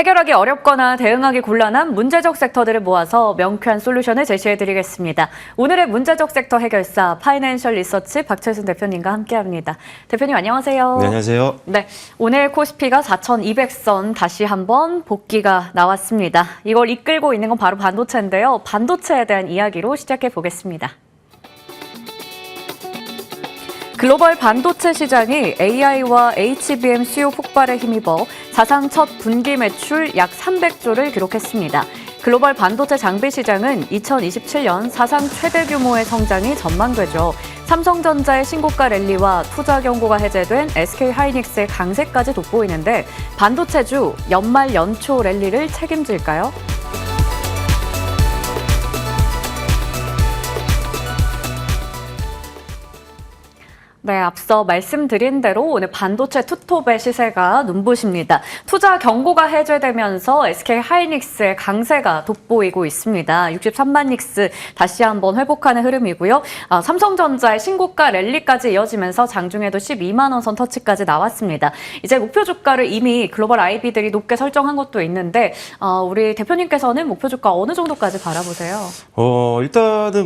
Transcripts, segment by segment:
해결하기 어렵거나 대응하기 곤란한 문제적 섹터들을 모아서 명쾌한 솔루션을 제시해드리겠습니다. 오늘의 문제적 섹터 해결사 파이낸셜 리서치 박철순 대표님과 함께합니다. 대표님 안녕하세요. 네, 안녕하세요. 네, 오늘 코스피가 4,200선 다시 한번 복귀가 나왔습니다. 이걸 이끌고 있는 건 바로 반도체인데요. 반도체에 대한 이야기로 시작해 보겠습니다. 글로벌 반도체 시장이 AI와 HBM 수요 폭발에 힘입어 사상 첫 분기 매출 약 300조를 기록했습니다. 글로벌 반도체 장비 시장은 2027년 사상 최대 규모의 성장이 전망되죠. 삼성전자의 신고가 랠리와 투자 경고가 해제된 SK하이닉스의 강세까지 돋보이는데 반도체주 연말 연초 랠리를 책임질까요? 네, 앞서 말씀드린 대로 오늘 반도체 투톱의 시세가 눈부십니다. 투자 경고가 해제되면서 SK하이닉스의 강세가 돋보이고 있습니다. 63만 닉스 다시 한번 회복하는 흐름이고요. 삼성전자의 신고가 랠리까지 이어지면서 장중에도 12만 원 선 터치까지 나왔습니다. 이제 목표 주가를 이미 글로벌 IB들이 높게 설정한 것도 있는데 우리 대표님께서는 목표 주가 어느 정도까지 바라보세요? 일단은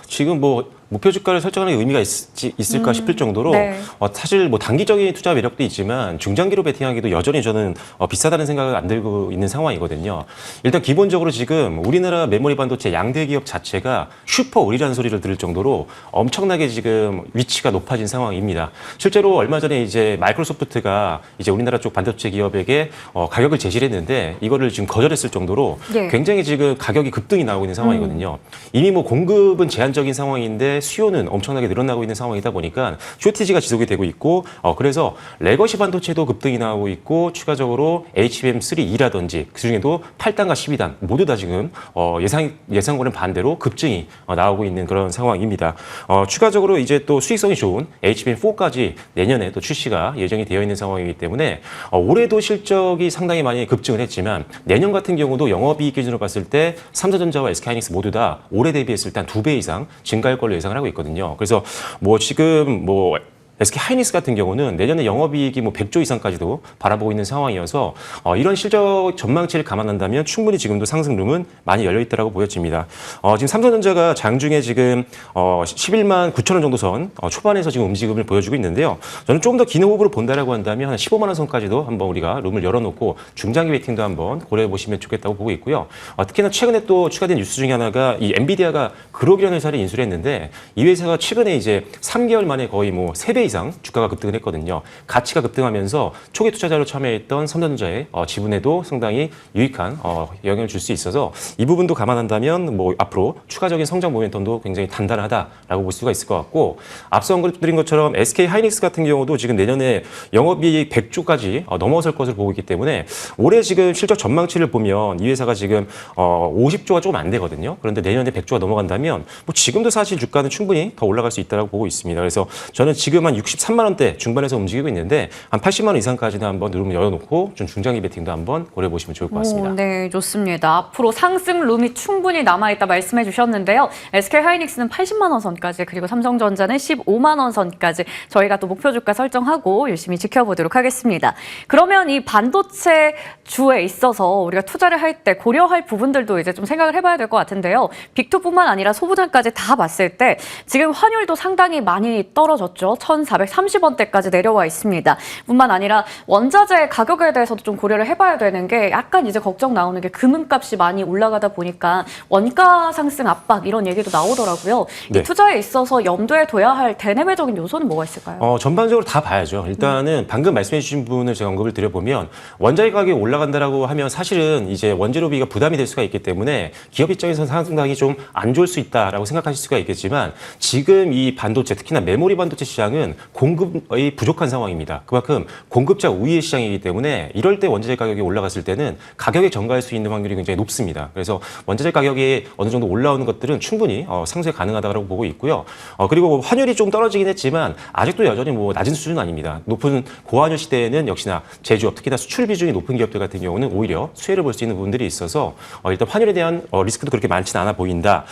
지금 목표 주가를 설정하는 의미가 있을까 싶을 정도로 네. 사실 단기적인 투자 매력도 있지만 중장기로 베팅하기도 여전히 저는 비싸다는 생각을 안 들고 있는 상황이거든요. 일단 기본적으로 지금 우리나라 메모리 반도체 양대 기업 자체가 슈퍼 오리라는 소리를 들을 정도로 엄청나게 지금 위치가 높아진 상황입니다. 실제로 얼마 전에 이제 마이크로소프트가 이제 우리나라 쪽 반도체 기업에게 가격을 제시를 했는데 이거를 지금 거절했을 정도로 예. 굉장히 지금 가격이 급등이 나오고 있는 상황이거든요. 이미 공급은 제한적인 상황인데 수요는 엄청나게 늘어나고 있는 상황이다 보니까 쇼티지가 지속이 되고 있고 그래서 레거시 반도체도 급등이 나오고 있고 추가적으로 HBM3E라든지 그중에도 8단과 12단 모두 다 지금 예상과는 반대로 급증이 나오고 있는 그런 상황입니다. 추가적으로 이제 또 수익성이 좋은 HBM4까지 내년에 또 출시가 예정이 되어 있는 상황이기 때문에 올해도 실적이 상당히 많이 급증을 했지만 내년 같은 경우도 영업이익 기준으로 봤을 때 삼성전자와 SK하이닉스 모두 다 올해 대비했을 때 한 2배 이상 증가할 걸로 예상을 하고 있거든요. 그래서 지금 SK하이닉스 같은 경우는 내년에 영업이익이 100조 이상까지도 바라보고 있는 상황이어서 이런 실적 전망치를 감안한다면 충분히 지금도 상승룸은 많이 열려있다고 보여집니다. 지금 삼성전자가 장중에 지금 11만 9천 원 정도 선 초반에서 지금 움직임을 보여주고 있는데요. 저는 조금 더 긴 호흡으로 본다라고 한다면 한 15만 원 선까지도 한번 우리가 룸을 열어놓고 중장기 베팅도 한번 고려해 보시면 좋겠다고 보고 있고요. 특히나 최근에 또 추가된 뉴스 중에 하나가 이 엔비디아가 그로기라는 회사를 인수를 했는데 이 회사가 최근에 이제 3개월 만에 거의 3배 이상 주가가 급등을 했거든요. 가치가 급등하면서 초기 투자자로 참여했던 삼성전자의 지분에도 상당히 유익한 영향을 줄 수 있어서 이 부분도 감안한다면 앞으로 추가적인 성장 모멘텀도 굉장히 단단하다라고 볼 수가 있을 것 같고 앞서 언급드린 것처럼 SK하이닉스 같은 경우도 지금 내년에 영업이익 100조까지 넘어설 것을 보고 있기 때문에 올해 지금 실적 전망치를 보면 이 회사가 지금 50조가 조금 안 되거든요. 그런데 내년에 100조가 넘어간다면 지금도 사실 주가는 충분히 더 올라갈 수 있다고 보고 있습니다. 그래서 저는 지금 한 63만 원대 중반에서 움직이고 있는데 한 80만 원 이상까지는 한번 누르면 열어놓고 좀 중장기 베팅도 한번 고려해 보시면 좋을 것 같습니다. 네, 좋습니다. 앞으로 상승 룸이 충분히 남아있다 말씀해 주셨는데요. SK하이닉스는 80만 원 선까지 그리고 삼성전자는 15만 원 선까지 저희가 또 목표 주가 설정하고 열심히 지켜보도록 하겠습니다. 그러면 이 반도체 주에 있어서 우리가 투자를 할 때 고려할 부분들도 이제 좀 생각을 해봐야 될 것 같은데요. 빅2뿐만 아니라 소부장까지 다 봤을 때 지금 환율도 상당히 많이 떨어졌죠. 1,430원대까지 내려와 있습니다. 뿐만 아니라 원자재 가격에 대해서도 좀 고려를 해봐야 되는 게 약간 이제 걱정 나오는 게 금값이 많이 올라가다 보니까 원가 상승 압박 이런 얘기도 나오더라고요. 네. 이 투자에 있어서 염두에 둬야 할 대내외적인 요소는 뭐가 있을까요? 전반적으로 다 봐야죠. 일단은 방금 말씀해 주신 부분을 제가 언급을 드려보면 원자재 가격이 올라간다라고 하면 사실은 이제 원재료비가 부담이 될 수가 있기 때문에 기업 입장에서는 상당히 좀 안 좋을 수 있다라고 생각하실 수가 있겠지만 지금 이 반도체 특히나 메모리 반도체 시장은 공급이 부족한 상황입니다. 그만큼 공급자 우위의 시장이기 때문에 이럴 때 원자재 가격이 올라갔을 때는 가격에 전가할 수 있는 확률이 굉장히 높습니다. 그래서 원자재 가격이 어느 정도 올라오는 것들은 충분히 상쇄 가능하다고 보고 있고요. 그리고 환율이 좀 떨어지긴 했지만 아직도 여전히 낮은 수준은 아닙니다. 높은 고환율 시대에는 역시나 제조업 특히나 수출 비중이 높은 기업들 같은 경우는 오히려 수혜를 볼 수 있는 부분들이 있어서 일단 환율에 대한 리스크도 그렇게 많지는 않아 보인다.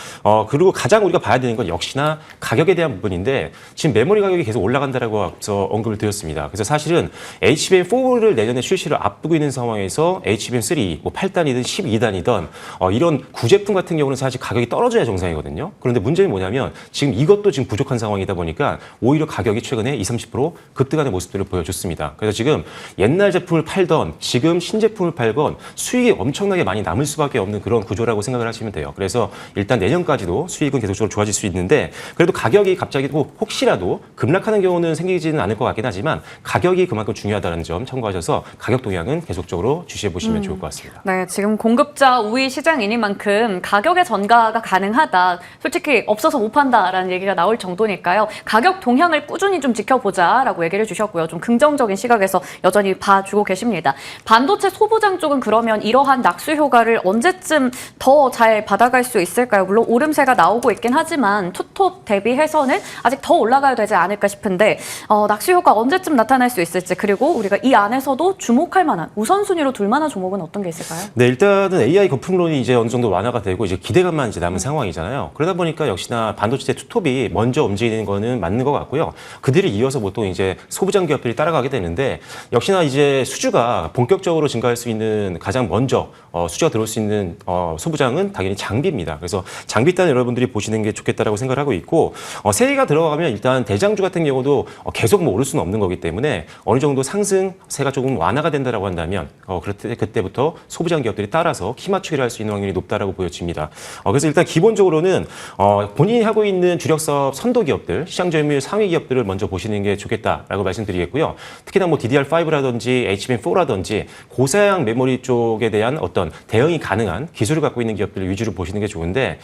그리고 가장 우리가 봐야 되는 건 역시나 가격에 대한 부분인데 지금 메모리 가격이 계속 올라 올라간다라고 앞서 언급을 드렸습니다. 그래서 사실은 HBM4를 내년에 출시를 앞두고 있는 상황에서 HBM3, 뭐 8단이든 12단이든 이런 구제품 같은 경우는 사실 가격이 떨어져야 정상이거든요. 그런데 문제는 뭐냐면 지금 이것도 지금 부족한 상황이다 보니까 오히려 가격이 최근에 20-30% 급등하는 모습들을 보여줬습니다. 그래서 지금 옛날 제품을 팔던 지금 신제품을 팔건 수익이 엄청나게 많이 남을 수밖에 없는 그런 구조라고 생각을 하시면 돼요. 그래서 일단 내년까지도 수익은 계속적으로 좋아질 수 있는데 그래도 가격이 갑자기 혹시라도 급락하는 경우는 생기지는 않을 것 같긴 하지만 가격이 그만큼 중요하다는 점 참고하셔서 가격 동향은 계속적으로 주시해 보시면 좋을 것 같습니다. 네, 지금 공급자 우위 시장이니만큼 가격의 전가가 가능하다. 솔직히 없어서 못 판다라는 얘기가 나올 정도니까요. 가격 동향을 꾸준히 좀 지켜보자라고 얘기를 해주셨고요. 좀 긍정적인 시각에서 여전히 봐주고 계십니다. 반도체 소부장 쪽은 그러면 이러한 낙수 효과를 언제쯤 더 잘 받아갈 수 있을까요? 물론 오름세가 나오고 있긴 하지만 투톱 대비해서는 아직 더 올라가야 되지 않을까 싶은데 낙수 효과 언제쯤 나타날 수 있을지 그리고 우리가 이 안에서도 주목할 만한 우선순위로 둘 만한 종목은 어떤 게 있을까요? 네, 일단은 AI 거품론이 이제 어느 정도 완화가 되고 이제 기대감만 이제 남은 상황이잖아요. 그러다 보니까 역시나 반도체 투톱이 먼저 움직이는 거는 맞는 것 같고요. 그들이 이어서 보통 이제 소부장 기업들이 따라가게 되는데 역시나 이제 수주가 본격적으로 증가할 수 있는 가장 먼저 수주가 들어올 수 있는 소부장은 당연히 장비입니다. 그래서 장비 일단 여러분들이 보시는 게 좋겠다라고 생각을 하고 있고 새해가 들어가면 일단 대장주 같은 경우도 계속 뭐 오를 수는 없는 거기 때문에 어느 정도 상승세가 조금 완화가 된다라고 한다면 그때부터 소부장 기업들이 따라서 키 맞추기를 할 수 있는 확률이 높다라고 보여집니다. 그래서 일단 기본적으로는 본인이 하고 있는 주력 사업 선도 기업들, 시장 점유율 상위 기업들을 먼저 보시는 게 좋겠다라고 말씀드리겠고요. 특히나 뭐 DDR5라든지 HBM4라든지 고사양 메모리 쪽에 대한 어떤 대응이 가능한 기술을 갖고 있는 기업들을 위주로 보시는 게 좋은데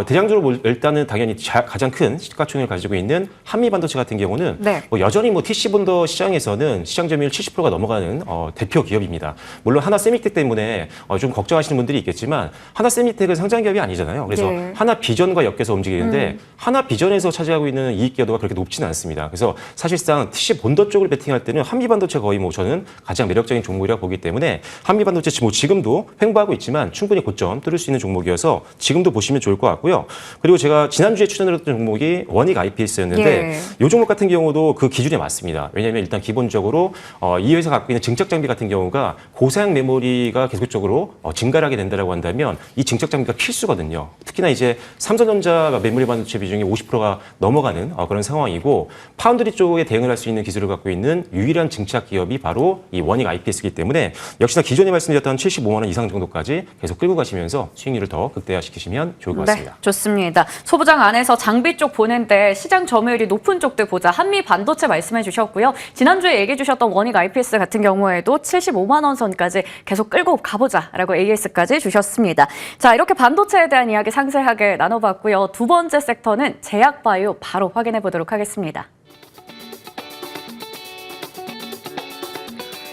대장주로 일단은 당연히 가장 큰 시가총액을 가지고 있는 한미반도체 같은 경우는 네. 뭐 여전히 뭐 TC본더 시장에서는 시장 점유율 70%가 넘어가는 대표 기업입니다. 물론 하나세미텍 때문에 좀 걱정하시는 분들이 있겠지만 하나세미텍은 상장 기업이 아니잖아요. 그래서 네. 하나비전과 엮여서 움직이는데 하나비전에서 차지하고 있는 이익 기여도가 그렇게 높지는 않습니다. 그래서 사실상 TC본더 쪽을 베팅할 때는 한미반도체 거의 뭐 저는 가장 매력적인 종목이라고 보기 때문에 한미반도체 뭐 지금도 횡보하고 있지만 충분히 고점 뚫을 수 있는 종목이어서 지금도 보시면 좋을 것 같고요. 그리고 제가 지난주에 추천드렸던 종목이 원익 IPS였는데 이 종목 같은 경우도 그 기준에 맞습니다. 왜냐하면 일단 기본적으로 이 회사가 갖고 있는 증착 장비 같은 경우가 고사양 메모리가 계속적으로 증가를 하게 된다고 한다면 이 증착 장비가 필수거든요. 특히나 이제 삼성전자 메모리 반도체 비중이 50%가 넘어가는 그런 상황이고 파운드리 쪽에 대응을 할 수 있는 기술을 갖고 있는 유일한 증착 기업이 바로 이 원익 IPS이기 때문에 역시나 기존에 말씀드렸던 75만 원 이상 정도까지 계속 끌고 가시면서 수익률을 더 극대화시키시면 좋을 것 같습니다. 네, 좋습니다. 소부장 안에서 장비 쪽 보는데 시장 점유율이 높은 쪽들 보자. 한미 반도체 말씀해 주셨고요. 지난주에 얘기해 주셨던 원익 IPS 같은 경우에도 75만 원 선까지 계속 끌고 가보자라고 AS까지 주셨습니다. 자, 이렇게 반도체에 대한 이야기 상세하게 나눠봤고요. 두 번째 섹터는 제약바이오 바로 확인해 보도록 하겠습니다.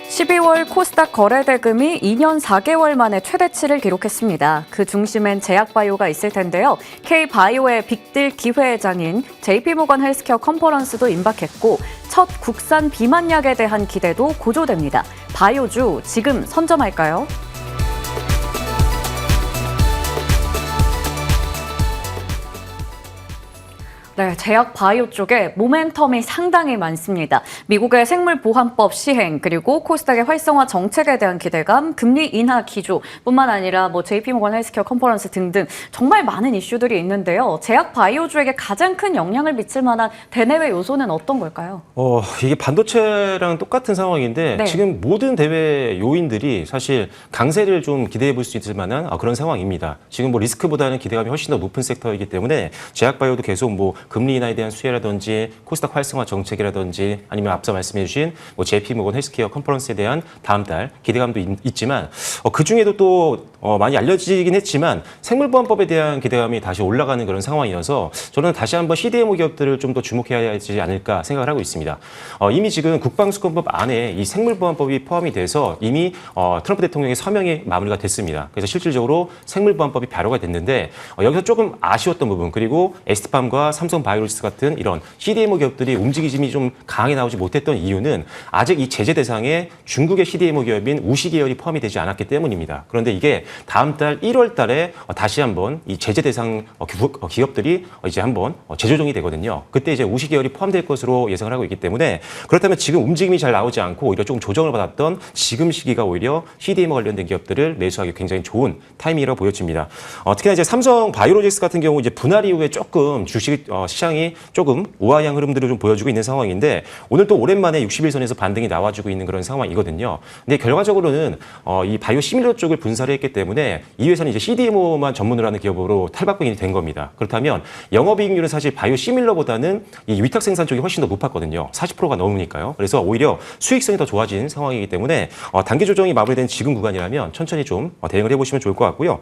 12월 코스닥 거래대금이 2년 4개월 만에 최대치를 기록했습니다. 그 중심엔 제약바이오가 있을 텐데요. K바이오의 빅딜 기회장인 JP모건 헬스케어 컨퍼런스도 임박했고 첫 국산 비만약에 대한 기대도 고조됩니다. 바이오주 지금 선점할까요? 네, 제약 바이오 쪽에 모멘텀이 상당히 많습니다. 미국의 생물보안법 시행, 그리고 코스닥의 활성화 정책에 대한 기대감, 금리 인하 기조뿐만 아니라 뭐 JP모건 헬스케어 컨퍼런스 등등 정말 많은 이슈들이 있는데요. 제약 바이오주에게 가장 큰 영향을 미칠 만한 대내외 요소는 어떤 걸까요? 이게 반도체랑 똑같은 상황인데 네. 지금 모든 대외 요인들이 사실 강세를 좀 기대해 볼 수 있을 만한 그런 상황입니다. 지금 뭐 리스크보다는 기대감이 훨씬 더 높은 섹터이기 때문에 제약바이오도 계속 뭐 금리 인하에 대한 수혜라든지 코스닥 활성화 정책이라든지 아니면 앞서 말씀해 주신 뭐 JP모건 헬스케어 컨퍼런스에 대한 다음 달 기대감도 있지만 그 중에도 또 많이 알려지긴 했지만 생물보안법에 대한 기대감이 다시 올라가는 그런 상황이어서 저는 다시 한번 CDMO 기업들을 좀 더 주목해야 하지 않을까 생각을 하고 있습니다. 이미 지금 국방수권법 안에 이 생물보안법이 포함이 돼서 이미 트럼프 대통령의 서명이 마무리가 됐습니다. 그래서 실질적으로 생물보안법이 발효가 됐는데 여기서 조금 아쉬웠던 부분 그리고 에스트팜과 삼성 삼성 바이오로직스 같은 이런 CDMO 기업들이 움직임이 좀 강하게 나오지 못했던 이유는 아직 이 제재 대상에 중국의 CDMO 기업인 우시 계열이 포함이 되지 않았기 때문입니다. 그런데 이게 다음 달 1월 달에 다시 한번 이 제재 대상 기업들이 이제 한번 재조정이 되거든요. 그때 이제 우시 계열이 포함될 것으로 예상을 하고 있기 때문에 그렇다면 지금 움직임이 잘 나오지 않고 오히려 조금 조정을 받았던 지금 시기가 오히려 CDMO 관련된 기업들을 매수하기 굉장히 좋은 타이밍이라고 보여집니다. 특히나 이제 삼성 바이오로직스 같은 경우 이제 분할 이후에 조금 주식 시장이 조금 우하향 흐름들을 좀 보여주고 있는 상황인데 오늘 또 오랜만에 60일선에서 반등이 나와주고 있는 그런 상황이거든요. 근데 결과적으로는 이 바이오 시밀러 쪽을 분사를 했기 때문에 이 회사는 이제 CDMO만 전문으로 하는 기업으로 탈바꿈이 된 겁니다. 그렇다면 영업이익률은 사실 바이오 시밀러보다는 이 위탁 생산 쪽이 훨씬 더 높았거든요. 40%가 넘으니까요. 그래서 오히려 수익성이 더 좋아진 상황이기 때문에 단기 조정이 마무리된 지금 구간이라면 천천히 좀 대응을 해보시면 좋을 것 같고요.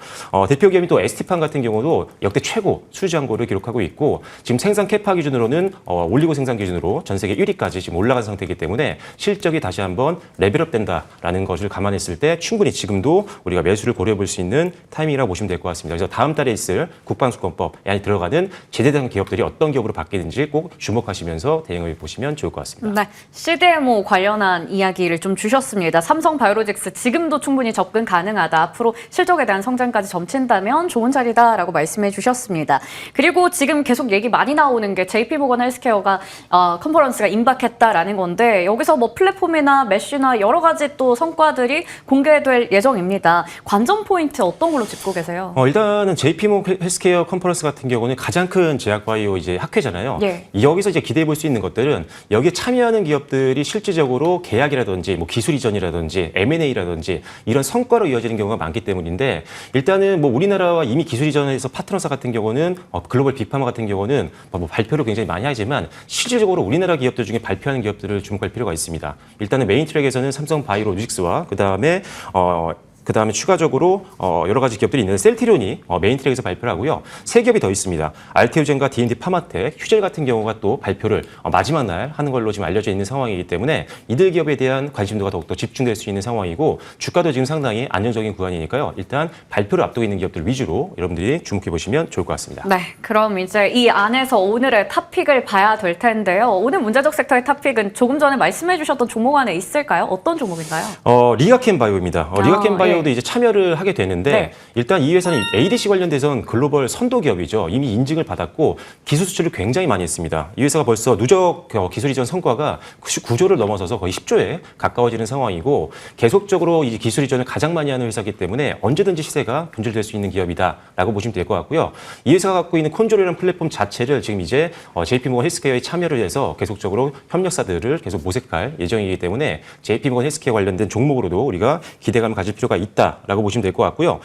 대표 기업인 또 ST판 같은 경우도 역대 최고 수주잔고를 기록하고 있고 지금 생산 캐파 기준으로는 올리고 생산 기준으로 전 세계 1위까지 지금 올라간 상태이기 때문에 실적이 다시 한번 레벨업 된다라는 것을 감안했을 때 충분히 지금도 우리가 매수를 고려해 볼 수 있는 타이밍이라고 보시면 될 것 같습니다. 그래서 다음 달에 있을 국방수권법 안에 들어가는 제재대상 기업들이 어떤 기업으로 바뀌는지 꼭 주목하시면서 대응을 보시면 좋을 것 같습니다. 네, CDMO 관련한 이야기를 좀 주셨습니다. 삼성 바이오로직스 지금도 충분히 접근 가능하다. 앞으로 실적에 대한 성장까지 점친다면 좋은 자리다라고 말씀해 주셨습니다. 그리고 지금 계속 얘기 많이 나오는 게 JP모건 헬스케어가 컨퍼런스가 임박했다라는 건데 여기서 뭐 플랫폼이나 메쉬나 여러 가지 또 성과들이 공개될 예정입니다. 관전 포인트 어떤 걸로 짚고 계세요? 일단은 JP모건 헬스케어 컨퍼런스 같은 경우는 가장 큰 제약바이오 이제 학회잖아요. 예. 여기서 이제 기대해 볼 수 있는 것들은 여기에 참여하는 기업들이 실질적으로 계약이라든지 뭐 기술 이전이라든지 M&A라든지 이런 성과로 이어지는 경우가 많기 때문인데 일단은 뭐 우리나라와 이미 기술 이전에서 파트너사 같은 경우는 글로벌 빅파마 같은 경우는 뭐 발표를 굉장히 많이 하지만 실질적으로 우리나라 기업들 중에 발표하는 기업들을 주목할 필요가 있습니다. 일단은 메인 트랙에서는 삼성 바이오로직스와 그다음에 추가적으로 여러 가지 기업들이 있는데 셀트리온이 메인 트랙에서 발표를 하고요. 세 기업이 더 있습니다. 알테오젠과 D&D 파마텍, 휴젤 같은 경우가 또 발표를 마지막 날 하는 걸로 지금 알려져 있는 상황이기 때문에 이들 기업에 대한 관심도가 더욱더 집중될 수 있는 상황이고 주가도 지금 상당히 안정적인 구간이니까요. 일단 발표를 앞두고 있는 기업들 위주로 여러분들이 주목해 보시면 좋을 것 같습니다. 네, 그럼 이제 이 안에서 오늘의 탑픽을 봐야 될 텐데요. 오늘 문제적 섹터의 탑픽은 조금 전에 말씀해 주셨던 종목 안에 있을까요? 어떤 종목인가요? 리가켄 바이오입니다. 리가켄 바이오 도 이제 참여를 하게 되는데 네. 일단 이 회사는 ADC 관련돼서는 글로벌 선도 기업이죠. 이미 인증을 받았고 기술 수출을 굉장히 많이 했습니다. 이 회사가 벌써 누적 기술 이전 성과가 99조를 넘어서서 거의 10조에 가까워지는 상황이고 계속적으로 이 기술 이전을 가장 많이 하는 회사이기 때문에 언제든지 시세가 분출될 수 있는 기업이다라고 보시면 될 것 같고요. 이 회사가 갖고 있는 콘조리라는 플랫폼 자체를 지금 이제 JP모건 헬스케어에 참여를 해서 계속적으로 협력사들을 계속 모색할 예정이기 때문에 JP모건 헬스케어 관련된 종목으로도 우리가 기대감을 가질 필요가 있다라고 보시면 될 것 같고요.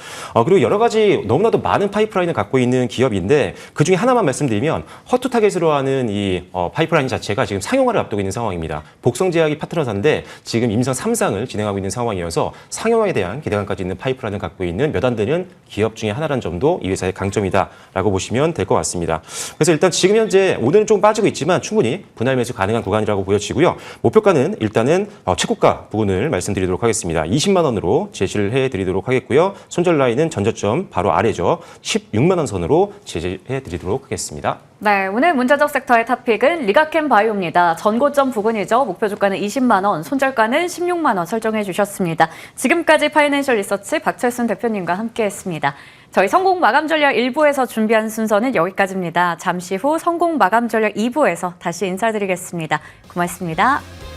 그리고 여러 가지 너무나도 많은 파이프라인을 갖고 있는 기업인데 그중에 하나만 말씀드리면 허투 타겟으로 하는 이 파이프라인 자체가 지금 상용화를 앞두고 있는 상황입니다. 복성제약이 파트너사인데 지금 임상 3상을 진행하고 있는 상황이어서 상용화에 대한 기대감까지 있는 파이프라인을 갖고 있는 몇 안 되는 기업 중에 하나라는 점도 이 회사의 강점이다라고 보시면 될 것 같습니다. 그래서 일단 지금 현재 오늘은 좀 빠지고 있지만 충분히 분할 매수 가능한 구간이라고 보여지고요. 목표가는 일단은 최고가 부분을 말씀드리도록 하겠습니다. 20만 원으로 제시를 해드리도록 하겠고요. 손절 라인은 전저점 바로 아래죠. 16만 원 선으로 제시해드리도록 하겠습니다. 네, 오늘 문제적 섹터의 탑픽은 리가켄 바이오입니다. 전고점 부근이죠. 목표 주가는 20만 원, 손절가는 16만 원 설정해 주셨습니다. 지금까지 파이낸셜 리서치 박철순 대표님과 함께했습니다. 저희 성공 마감 전략 1부에서 준비한 순서는 여기까지입니다. 잠시 후 성공 마감 전략 2부에서 다시 인사드리겠습니다. 고맙습니다.